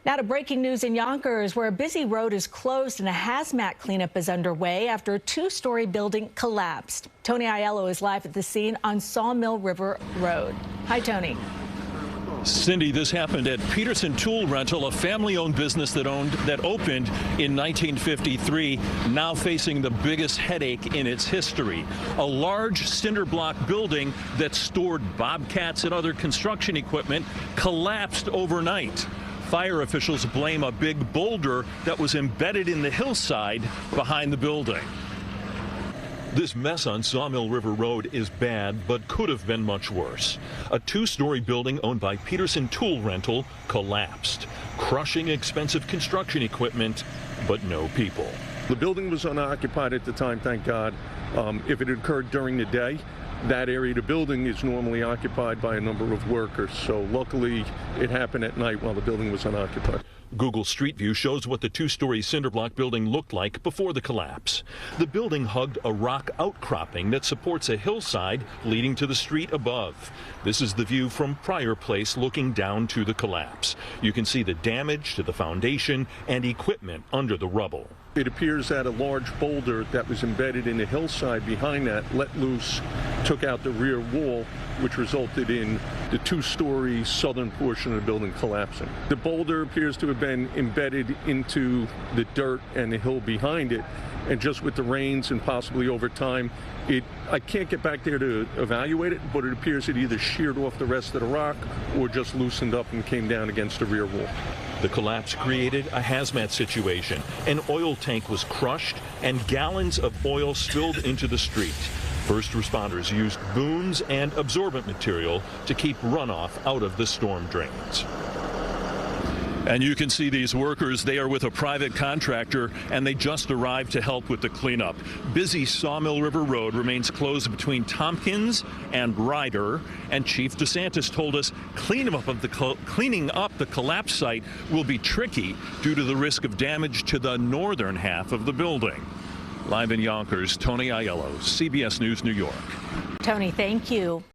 Now to breaking news in Yonkers, where a busy road is closed and a hazmat cleanup is underway after a two-story building collapsed. Tony Aiello is live at the scene on Sawmill River Road. Hi, Tony. Cindy, this happened at Peterson Tool Rental, a family-owned business that opened in 1953, now facing the biggest headache in its history. A large cinder block building that stored bobcats and other construction equipment collapsed overnight. Fire officials blame a big boulder that was embedded in the hillside behind the building. This mess on Sawmill River Road is bad, but could have been much worse. A two-story building owned by Peterson Tool Rental collapsed, crushing expensive construction equipment, but no people. The building was unoccupied at the time, thank God. If it had occurred during the day, that area of the building is normally occupied by a number of workers. So luckily, it happened at night while the building was unoccupied. Google Street View shows what the two-story cinder block building looked like before the collapse. The building hugged a rock outcropping that supports a hillside leading to the street above. This is the view from Prior Place looking down to the collapse. You can see the damage to the foundation and equipment under the rubble. It appears that a large boulder that was embedded in the hillside behind that let loose, took out the rear wall, which resulted in the two-story southern portion of the building collapsing. The boulder appears to have been embedded into the dirt and the hill behind it, and just with the rains and possibly over time, I can't get back there to evaluate it, but it appears it either sheared off the rest of the rock or just loosened up and came down against the rear wall. The collapse created a hazmat situation. An oil tank was crushed and gallons of oil spilled into the street. First responders used booms and absorbent material to keep runoff out of the storm drains. And you can see these workers. They are with a private contractor, and they just arrived to help with the cleanup. Busy Sawmill River Road remains closed between Tompkins and Ryder, and Chief DeSantis told us cleaning up the collapse site will be tricky due to the risk of damage to the northern half of the building. Live in Yonkers, Tony Aiello, CBS News, New York. Tony, thank you.